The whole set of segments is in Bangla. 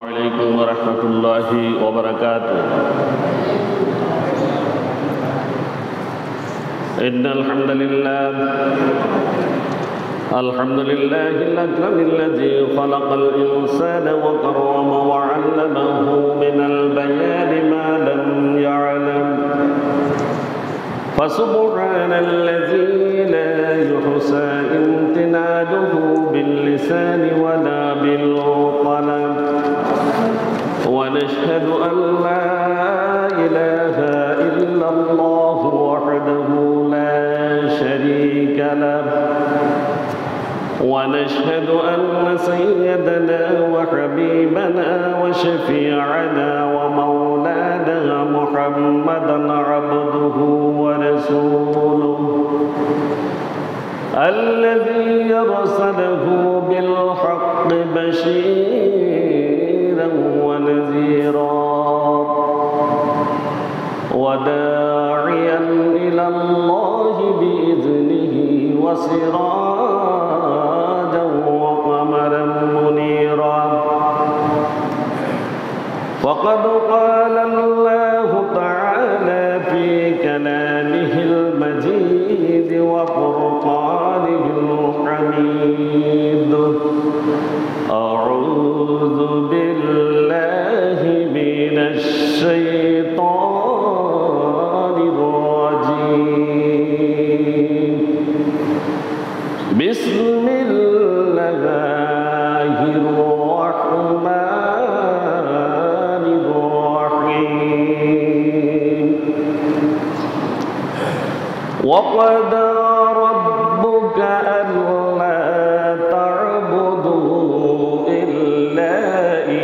عليكم ورحمة الله وبركاته. إن الحمد لله الأكرم الذي خلق الإنسان وكرم وعلمه من البيان ما لم يعلم، فسبحان الذي لا يحصى امتنانه باللسان ولا بالقلم، ونشهد أن لا إله إلا الله وحده لا شريك له، ونشهد أن سيدنا وحبيبنا وشفيعنا ومولانا محمدا عبده ورسوله الذي أرسله بالحق بشيرا ونذيرا وداعيا إلى الله بإذنه وسراجا وقمرا منيرا. فقد قال الله تعالى في كلامه المجيد وفرقانه الحميد: أعوذ بالله من الشيطان الرجيم. بسم الله الرحمن الرحيم. وقضى ربك ألا تعبدوا إلا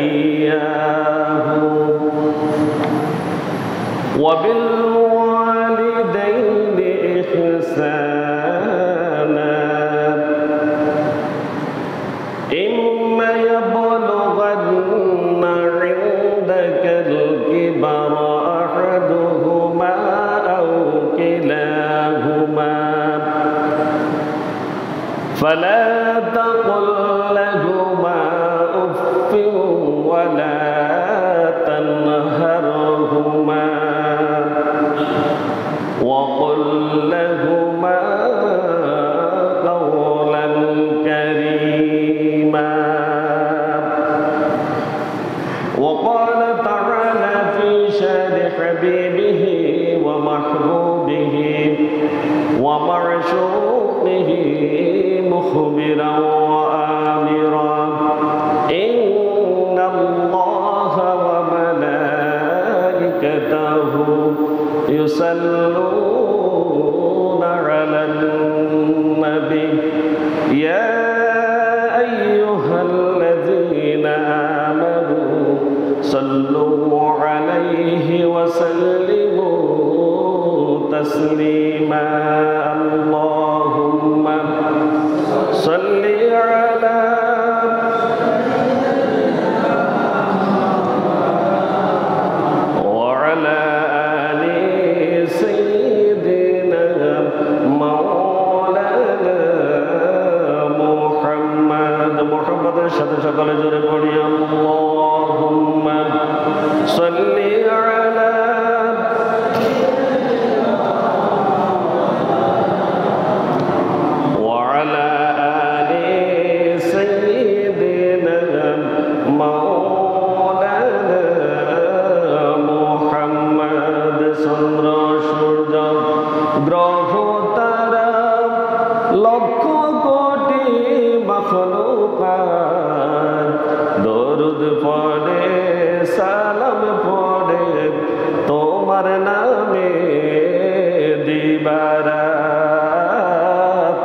إياه وبالوالدين إحسانا إما يبلغن عندك الكبر أحدهما أو كلاهما فلا تقل لهما أف ولا تنهرهما وقل لهما قولا كريما. وقال تعالى في شان حبيبه ومحبوبه ومعشوقه مخبرا وآمرا: إن الله وملائكته يصلون على النبي يا أيها الذين آمنوا صلوا عليه وسلموا تسليما. اللهم صل على وعلى آل سيدنا مولانا محمد সাথে সকালে জোরে পড়ি: আল্লাহুম্মা সাল্লি আলা وعلى آل سيدنا مولانا محمد চন্দ্র সূর্য গ্রহ তারা লক্ষ কোটি মাখলুকাত দরুদ পড়ে সালাম পড়ে তোমার নামে দিবারাত।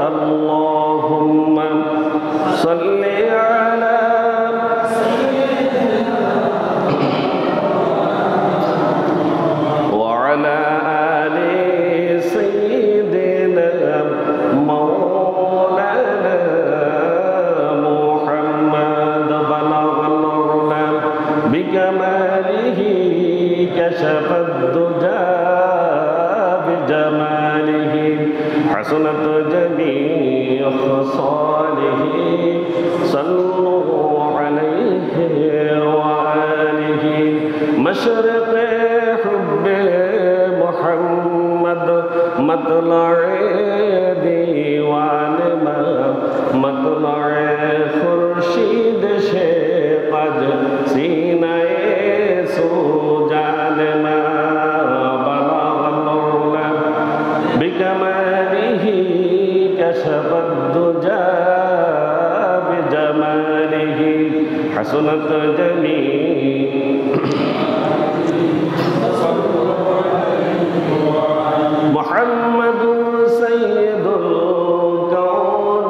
আল্লাহুম্মা সাল্লি আলা وعلى آل سيدنا مولانا محمد بلغ العلا بكماله كشف الدجى بجماله حسنت جميع خصاله صلوا عليه جميع محمد سيد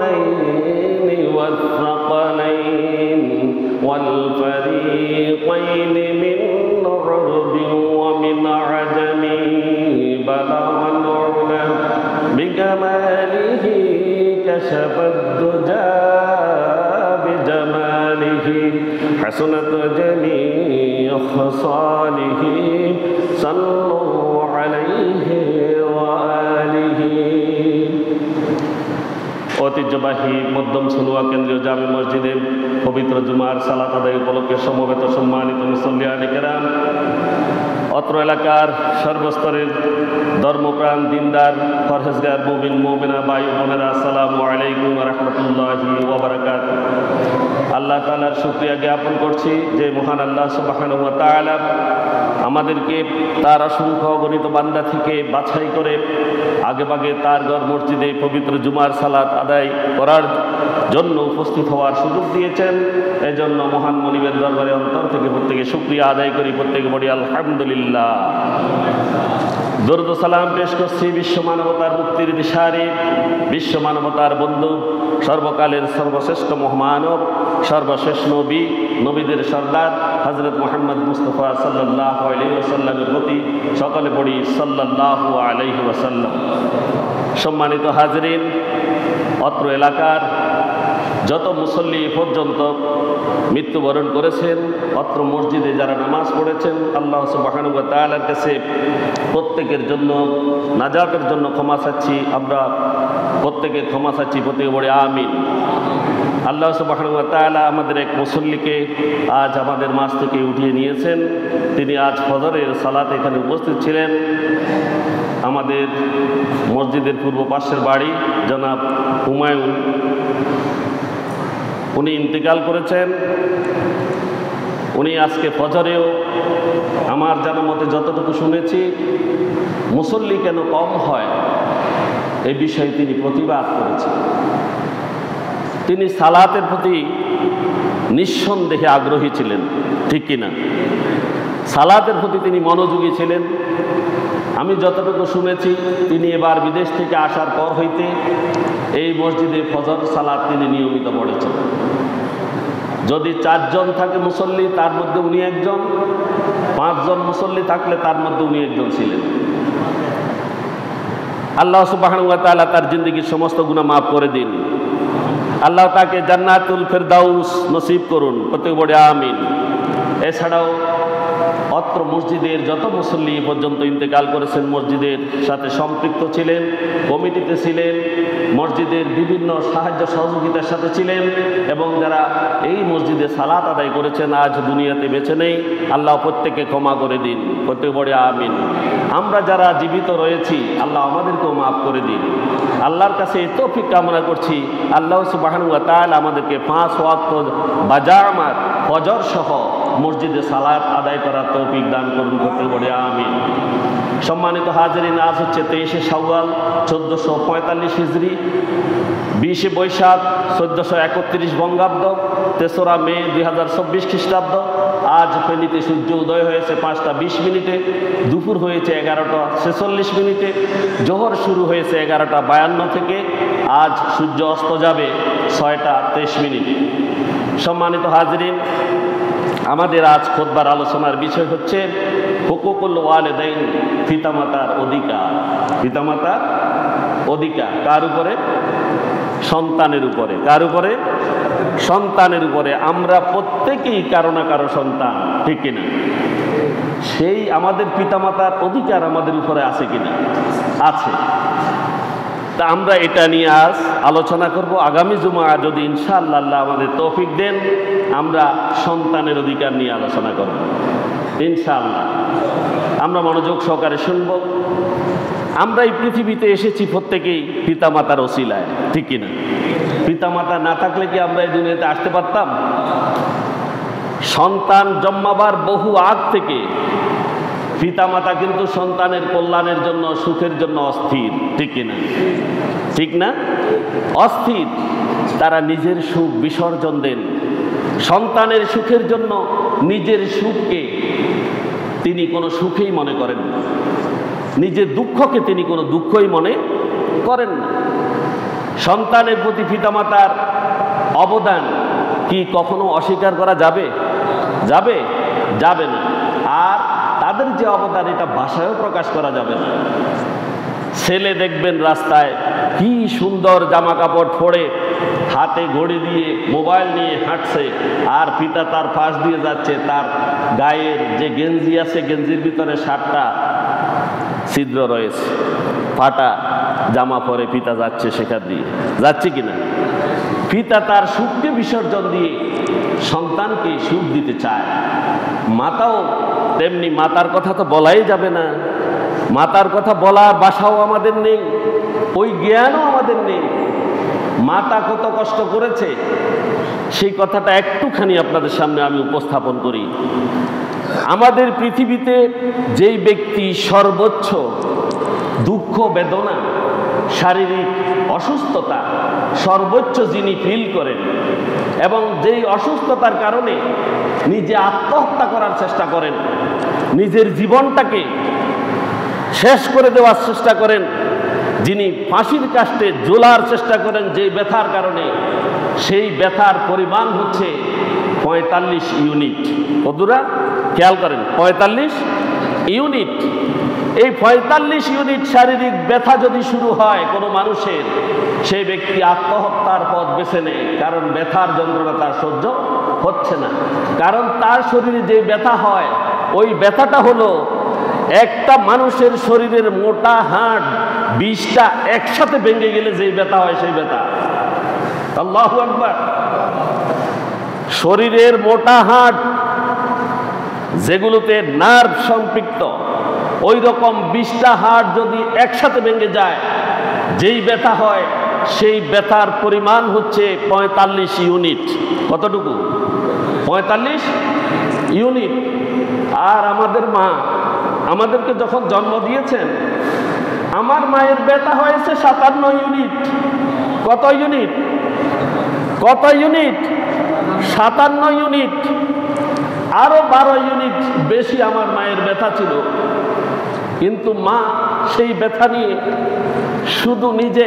الكونين والثقلين والفريقين من عرب ومن عجم بلغ العلا بكماله كشف الدجى بجماله حسنت جميع خصاله صلوا عليه وآله ঐতিহ্যবাহী মধ্যম সলুয়া কেন্দ্রীয় জামে মসজিদে পবিত্র জুমার সালাত আদায় উপলক্ষে সমবেত সম্মানিত মুসল্লিয়ানে কেরাম, অত্র এলাকার সর্বস্তরের ধর্মপ্রাণ দিনদার পরহেজগার মুমিন মুমিনা ভাই বোনেরা, আসসালামু আলাইকুম ওয়া রাহমাতুল্লাহি ওয়া বারাকাতুহু। আল্লাহ তাআলার শুকরিয়া জ্ঞাপন করছি যে মহান আল্লাহ সুবহানাহু ওয়া তাআলা আমাদেরকে তার অসংখ্য গণিত বান্দা থেকে বাছাই করে আগেভাগে তার ঘর মসজিদে পবিত্র জুমার সালাত আদায় করার জন্য উপস্থিত হওয়ার সুযোগ দিয়েছেন। এই জন্য মহান মনিবের দরবারে অন্তর থেকে প্রত্যেকে শুকরিয়া আদায় করি, প্রত্যেকে বলি আলহামদুলিল্লাহ। দরুদ ও সালাম পেশ করছি বিশ্ব মানবতার মুক্তির দিশারি, বিশ্ব মানবতার বন্ধু, সর্বকালের সর্বশ্রেষ্ঠ মহামানব, সর্বশেষ নবী, নবীদের সর্দার হযরত মুহাম্মদ মুস্তাফা সাল্লাল্লাহু আলাইহি ওয়াসাল্লামের প্রতি সকলে পড়ি সাল্লাল্লাহু আলাইহি ওয়াসাল্লাম। সম্মানিত হাজরিন, অত্র এলাকার যত মুসল্লি পর্যন্ত মৃত্যুবরণ করেছেন, অত্র মসজিদে যারা নামাজ পড়েছেন, আল্লাহ সুবহানাহু ওয়া তাআলার কাছে প্রত্যেকের জন্য নাজাতের জন্য ক্ষমা চাচ্ছি। আমরা প্রত্যেকে ক্ষমা চাচ্ছি, প্রত্যেকে বলে আমিন। আল্লাহ সুবহানাহু ওয়া তাআলা আমাদের এক মুসল্লিকে আজ আমাদের মাঝ থেকে উঠিয়ে নিয়েছেন। তিনি আজ ফজরের সালাতে এখানে উপস্থিত ছিলেন। আমাদের মসজিদের পূর্ব পাশের বাড়ি জনাব হুমায়ুন, উনি ইন্তেকাল করেছেন। উনি আজকে ফজরেও আমার জানা মতে যতটুকু শুনেছি, মুসল্লি কেন কম হয় এই বিষয়ে তিনি প্রতিবাদ করেছেন। তিনি সালাতের প্রতি নিঃসন্দেহে আগ্রহী ছিলেন, ঠিক কিনা? সালাতের প্রতি তিনি মনোযোগী ছিলেন। আমি যতটুকু শুনেছি, তিনি এবার বিদেশ থেকে আসার পর হইতে এই মসজিদে ফজর সালাত তিনি নিয়মিত পড়েছেন। যদি 4 জন থাকে মুসল্লি, তার মধ্যে উনি একজন, 5 জন মুসল্লি থাকলে তার মধ্যে উনি একজন ছিলেন। আল্লাহ সুবহানাহু ওয়া তাআলা তার জিন্দেগির সমস্ত গুনাহ মাফ করে দিন। আল্লাহ তাকে জান্নাতুল ফেরদাউস নসিব করুন, প্রত্যেক বলে আমিন। এছাড়াও অত্র মসজিদের যত মুসল্লি পর্যন্ত ইন্তেকাল করেছেন, মসজিদের সাথে সম্পৃক্ত ছিলেন, কমিটিতে ছিলেন, মসজিদের বিভিন্ন সাহায্য সহযোগিতার সাথে ছিলেন এবং যারা এই মসজিদে সালাত আদায় করেছেন, আজ দুনিয়াতে বেঁচে নেই, আল্লাহ প্রত্যেককে ক্ষমা করে দিন, প্রত্যেক বলে আমিন। আমরা যারা জীবিত রয়েছি, আল্লাহ আমাদেরকেও মাফ করে দিন। আল্লাহর কাছে এই তৌফিক কামনা করছি, আল্লাহ সুবহানাহু ওয়া তাআলা আমাদেরকে 5 ওয়াক্ত বাজামাত ফজর সহ মসজিদে সালাত আদায় করার তৌফিক দান করুন, করতে বলে আমিন। সম্মানিত হাজিরিন, আজ হচ্ছে 23শে শাওয়াল 1445 হিজরি, 20শে বৈশাখ 1431 বঙ্গাব্দ, 3রা মে 2024 খ্রিস্টাব্দ। আজ ফেনীতে সূর্য উদয় হয়েছে 5টা 20 মিনিটে, দুপুর হয়েছে 11টা 46 মিনিটে, জোহর শুরু হয়েছে 11টা 52 থেকে, আজ সূর্য অস্ত যাবে 6টা 23 মিনিটে। সম্মানিত হাজিরিন, আমাদের আজ খুতবার আলোচনার বিষয় হচ্ছে হুকুকুল ওয়ালিদাইন, পিতামাতার অধিকার। পিতামাতার অধিকার কার উপরে? সন্তানের উপরে। কার উপরে? সন্তানের উপরে। আমরা প্রত্যেকেই কারো না কারো সন্তান, ঠিক কিনা? সেই আমাদের পিতামাতার অধিকার আমাদের উপরে আছে কিনা? আছে। তা আমরা এটা নিয়ে আজ আলোচনা করব। আগামী জুমা যদি ইনশাআল্লাহ আল্লাহ আমাদের তৌফিক দেন, আমরা সন্তানের অধিকার নিয়ে আলোচনা করব ইনশাআল্লাহ। আমরা মনোযোগ সহকারে শুনব। আমরা এই পৃথিবীতে এসেছি প্রত্যেকেই পিতামাতার ওসিলায়, ঠিক কিনা? পিতামাতা না থাকলে কি আমরা এই দুনিয়াতে আসতে পারতাম? সন্তান জন্মাবার বহু আগ থেকে পিতামাতা কিন্তু সন্তানের কল্যাণের জন্য, সুখের জন্য অস্থির, ঠিক কিনা? ঠিক না? অস্থির। তারা নিজের সুখ বিসর্জন দেন সন্তানের সুখের জন্য নিজের সুখকে তিনি কোনো সুখেই মনে করেন না, নিজের দুঃখকে তিনি কোনো দুঃখই মনে করেন না। সন্তানের প্রতি পিতামাতার অবদান কি কখনো অস্বীকার করা যাবে? যাবে? যাবে না। আর তাদের যে অবদান এটা ভাষায়ও প্রকাশ করা যাবে না। ছেলে দেখবেন রাস্তায় কি সুন্দর জামা কাপড় পরে হাতে ঘড়ি দিয়ে মোবাইল নিয়ে হাঁটছে, আর পিতা তার পাশ দিয়ে যাচ্ছে, তার গায়ের যে গেঞ্জি আছে গেঞ্জির ভিতরে শার্টটা ছিদ্র রয়েছে, ফাটা জামা পরে পিতা যাচ্ছে সেখান দিয়ে, যাচ্ছে কিনা? পিতা তার সুখকে বিসর্জন দিয়ে সন্তানকে সুখ দিতে চায়। মাতাও তেমনি, মাতার কথা তো বলাই যাবে না, মাতার কথা বলার ভাষাও আমাদের নেই, ওই জ্ঞানও আমাদের নেই। মাতা কত কষ্ট করেছে সেই কথাটা একটুখানি আপনাদের সামনে আমি উপস্থাপন করি। আমাদের পৃথিবীতে যেই ব্যক্তি সর্বোচ্চ দুঃখ বেদনা শারীরিক অসুস্থতা সর্বোচ্চ যিনি ফিল করেন এবং যেই অসুস্থতার কারণে নিজে আত্মহত্যা করার চেষ্টা করেন, নিজের জীবনটাকে শেষ করে দেওয়ার চেষ্টা করেন, যিনি ফাঁসির কাস্টে ঝোলার চেষ্টা করেন যে ব্যথার কারণে, সেই ব্যথার পরিমাণ হচ্ছে 45 ইউনিট। বন্ধুরা খেয়াল করেন, 45 ইউনিট। এই 45 ইউনিট শারীরিক ব্যথা যদি শুরু হয় কোনো মানুষের, সেই ব্যক্তি আত্মহত্যার পথ বেছে নেয়, কারণ ব্যথার যন্ত্রণা তার সহ্য হচ্ছে না। কারণ তার শরীরে যে ব্যথা হয়, ওই ব্যথাটা হলো একটা মানুষের শরীরের মোটা হাড় 20টা একসাথে ভেঙে গেলে যেই ব্যথা হয় সেই ব্যথা। আল্লাহু আকবার। শরীরের মোটা হাড় যেগুলোতে নার্ভ সম্পৃক্ত, ওই রকম 20টা হাড় যদি একসাথে ভেঙে যায় যেই ব্যথা হয়, সেই ব্যথার পরিমাণ হচ্ছে 45 ইউনিট। কতটুকু? 45 ইউনিট। আর আমাদের মা আমাদেরকে যখন জন্ম দিয়েছেন, আমার মায়ের ব্যথা হয়েছে 57 ইউনিট। কত ইউনিট? কত ইউনিট? 57 ইউনিট। আরো 12 ইউনিট বেশি আমার মায়ের ব্যথা ছিল। কিন্তু মা সেই ব্যথা নিয়ে শুধু নিজে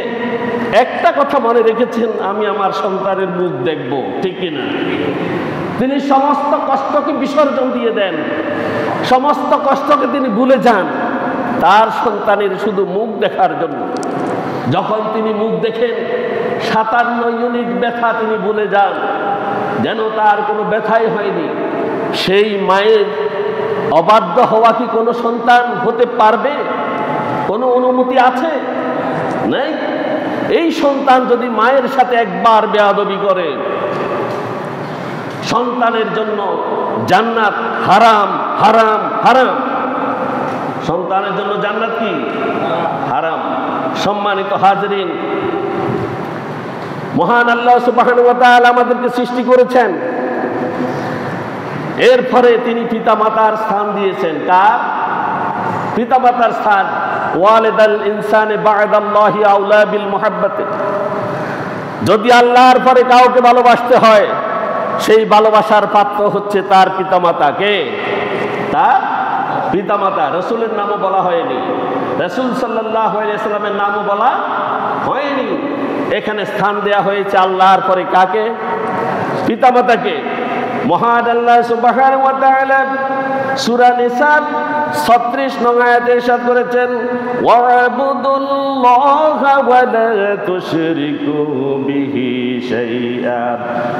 একটা কথা মনে রেখেছেন, আমি আমার সন্তানের মুখ দেখব, ঠিক কিনা? তিনি সমস্ত কষ্টকে বিসর্জন দিয়ে দেন, সমস্ত কষ্টকে তিনি ভুলে যান তার সন্তানের শুধু মুখ দেখার জন্য। যখন তিনি মুখ দেখেন 57 ইউনিট ব্যথা তিনি ভুলে যান, যেন তার কোনো ব্যথাই হয়নি। সেই মায়ের অবাধ্য হওয়া কি কোনো সন্তান হতে পারবে? কোনো অনুমতি আছে? নাই। এই সন্তান যদি মায়ের সাথে একবার বেয়াদবি করে, সন্তানের জন্য জান্নাত হারাম হারাম হারাম। সন্তানের জন্য জান্নাত কি? হারাম। সম্মানিত হাজরিন, মহান আল্লাহ সুবহানাহু ওয়া তাআলা আমাদেরকে সৃষ্টি করেছেন, এরপরে তিনি পিতামাতার স্থান দিয়েছেন। কার? পিতামাতার স্থান। ওয়ালিদাল ইনসানে বা'দাল্লাহি আউলা বিল মুহাব্বাতি। যদি আল্লাহর পরে কাউকে ভালোবাসতে হয়, সেই ভালোবাসার পাত্র হচ্ছে তার পিতামাতাকে। তার পিতামাতা। রাসূলের নামও বলা হয়নি, রাসূল সাল্লাল্লাহু আলাইহি ওয়াসাল্লামের নামও বলা হয়নি। এখানে স্থান দেয়া হয়েছে আল্লাহর পরে কাকে? পিতামাতাকে। মহান আল্লাহ সুবহানাহু ওয়া তাআলা সূরা নিসার 36 নং আয়াতে ইরশাদ করেছেন, ওয়া'বুদুল্লাহা ওয়া লা তুশরিকু বিহি শাইআ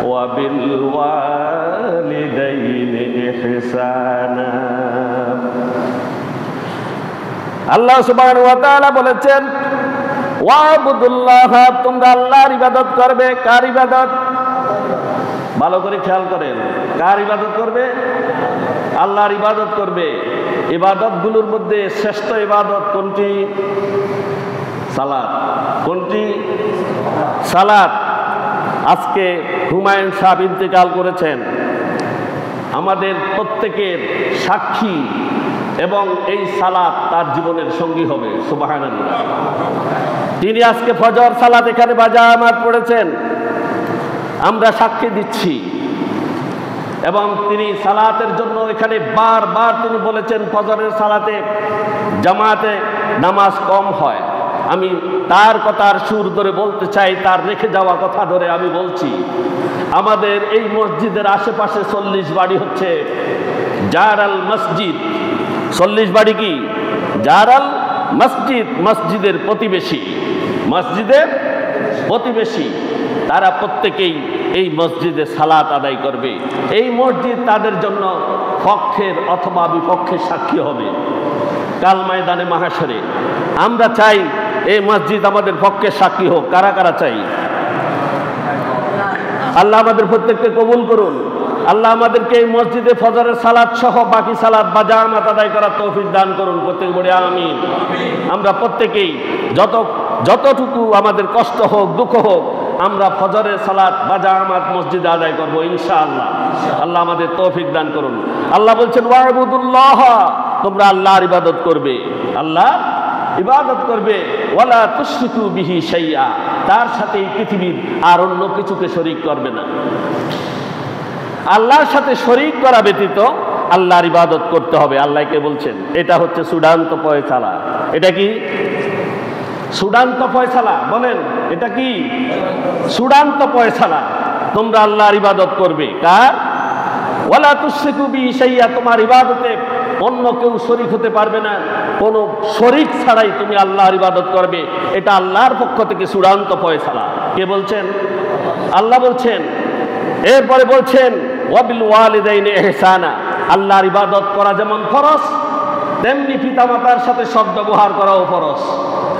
ওয়া বিল ওয়ালিদাইনি ইহসানা। আল্লাহ সুবহানাহু ওয়া তাআলা বলেছেন, ওয়া'বুদুল্লাহা, তোমরা আল্লাহর ইবাদত করবে। কার ইবাদত? ভালো করে খেয়াল করেন, কার ইবাদত করবে? আল্লাহর ইবাদত করবে। ইবাদতগুলোর মধ্যে শ্রেষ্ঠ ইবাদত কোনটি? সালাত। কোনটি? সালাত। আজকে হুমায়ুন সাহেব ইন্তেকাল করেছেন, আমাদের প্রত্যেকের সাক্ষী, এবং এই সালাত তার জীবনের সঙ্গী হবে। সুবহানাল্লাহ। তিনি আজকে ফজর সালাত এখানে বাজামাত পড়েছেন, আমরা সাক্ষী দিচ্ছি। এবং তিনি সালাতের জন্য এখানে বারবার তিনি বলেছেন ফজরের সালাতে জামাতে নামাজ কম হয়। আমি তার কথার সুর ধরে বলতে চাই, তার রেখে যাওয়া কথা ধরে আমি বলছি, আমাদের এই মসজিদের আশেপাশে 40 বাড়ি হচ্ছে জারাল মসজিদ। 40 বাড়ি কি জারাল মসজিদ, মসজিদের প্রতিবেশী, মসজিদের প্রতিবেশী। তারা প্রত্যেকেই এই মসজিদে সালাত আদায় করবে। এই মসজিদ তাদের জন্য পক্ষের অথবা বিপক্ষের সাক্ষী হবে কাল ময়দানে মাহশরে। আমরা চাই এই মসজিদ আমাদের পক্ষে সাক্ষী হোক। কারা কারা চাই? আল্লাহ আমাদের প্রত্যেককে কবুল করুন। আল্লাহ আমাদেরকে এই মসজিদে ফজরের সালাত সহ বাকি সালাত বা জামাত আদায় করার তৌফিক দান করুন। প্রত্যেক বলে আমিন। আমরা প্রত্যেকেই যতটুকু আমাদের কষ্ট হোক দুঃখ হোক, আমরা ফজরের সালাত বা জামাত মসজিদে আদায় করব ইনশাআল্লাহ। আল্লাহ আমাদের তৌফিক দান করুন। আল্লাহ বলছেন ওয়া'বুদুল্লাহ, তোমরা আল্লাহর ইবাদত করবে, আল্লাহ ইবাদত করবে, ওয়ালা তুশরিকু বিহি শাইআ, তার সাথে এই পৃথিবীর আর অন্য কিছুকে শরীক করবে না। আল্লাহর সাথে শরীক করা ব্যতীত আল্লাহর ইবাদত করতে হবে। আল্লাহকে বলছেন এটা হচ্ছে চূড়ান্ত ফয়সালা। এটা কি চূড়ান্ত ফয়সালা? বলেন এটা কি চূড়ান্ত ফয়সালা? তোমরা আল্লাহর ইবাদত করবে। কার? ওয়ালা তুশরিকু বিহি শাইআ, তোমার ইবাদতে অন্য কেউ শরীক হতে পারবে না। কোনো শরীক ছাড়াই তুমি আল্লাহর ইবাদত করবে। এটা আল্লাহর পক্ষ থেকে চূড়ান্ত ফয়সালা। কে বলছেন? আল্লাহ বলছেন। এরপরে বলছেন ওয়াবিল ওয়ালিদাইনি ইহসানা, আল্লাহর ইবাদত করা যেমন ফরজ, তেমনি পিতামাতার সাথে সদ্ব্যবহার করাও ফরজ।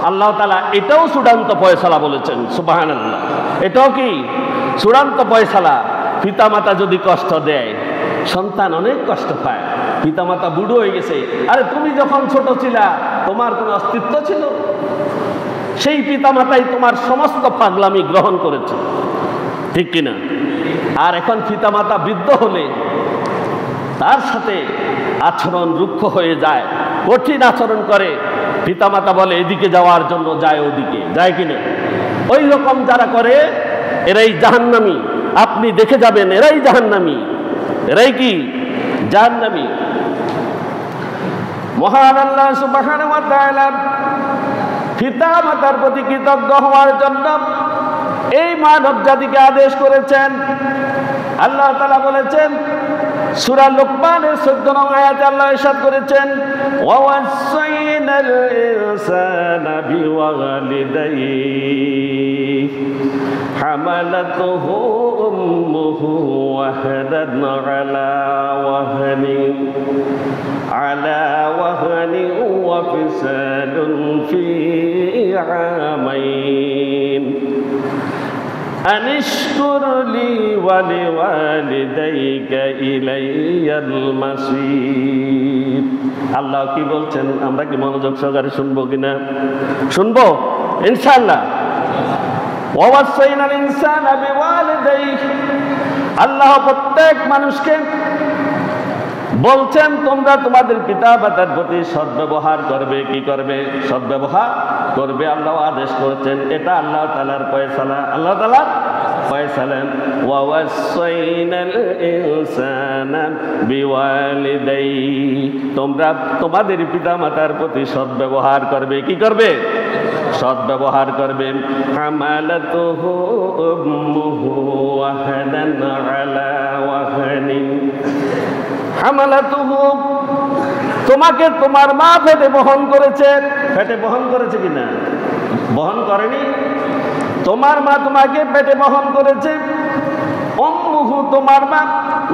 আল্লাহ তাআলা এটাও চূড়ান্ত ফয়সালা বলেছেন। সুবহানাল্লাহ। এটাও কি চূড়ান্ত ফয়সালা? পিতামাতা যদি কষ্ট দেয়, সন্তান অনেক কষ্ট পায়। পিতামাতা বুড়ো হয়ে গেছে, আরে তুমি যখন ছোট ছিলা তোমার কোনো অস্তিত্ব ছিল? সেই পিতামাতাই তোমার সমস্ত পাগলামি গ্রহণ করেছে, ঠিক কিনা? আর এখন পিতামাতা বৃদ্ধ হলে তার সাথে আচরণ রুক্ষ হয়ে যায়, কঠিন আচরণ করে। পিতামাতা বলে এদিকে যাওয়ার জন্য, যায় ওদিকে, যায় কিনা? ওই রকম যারা করে এরাই জাহান্নামী। আপনি দেখে যাবেন এরাই জাহান্নামী। এরাই কি জাহান্নামী। মহান আল্লাহ সুবহানাহু ওয়া তাআলা পিতামাতার প্রতি কৃতজ্ঞ হওয়ার জন্য এই মানব জাতিকে আদেশ করেছেন। আল্লাহ তাআলা বলেছেন সূরা লুকমানের 14 নং আয়াতে আল্লাহ ইরশাদ করেছেন ওয়াসাইনাল ইনসানা বিওয়ালিদাইহি হামালাতুহু উম্মুহু ওয়াহাদান আলা ওয়াহনি ওয়া ফিসালুন ফি আমাইন আনিশকুর লি ওয়া লিওয়ালিদাইকা ইলাইয়াল মাসির। আল্লাহ কি বলছেন আমরা কি মনোযোগ সহকারে শুনবো কিনা? শুনবো ইনশাআল্লাহ। ওয়াসাইনাল ইনসানা বিওয়ালিদাইহি, আল্লাহ প্রত্যেক মানুষকে বলছেন তোমরা তোমাদের পিতা মাতার প্রতি সদ্ব্যবহার করবে। কি করবে? সদ্ব্যবহার করবে। আল্লাহ আদেশ করেছেন, এটা আল্লাহ তাআলার ফয়সালা। আল্লাহ তাআলা ফয়সালা ওয়াসাইনাল ইনসানা বিওয়ালিদাইহি, তোমরা তোমাদের পিতা মাতার প্রতি সদ্ব্যবহার করবে। কি করবে? সদ্ব্যবহার করবে। হামালাতুহু উম্মুহু ওয়াহাদান আলা ওয়াহনি, হামালাতুহু, তোমাকে তোমার মা পেটে বহন করেছে। পেটে বহন করেছে কিনা? বহন করেনি। তোমার মা তোমাকে পেটে বহন করেছে। উম্মুহু, তোমার মা,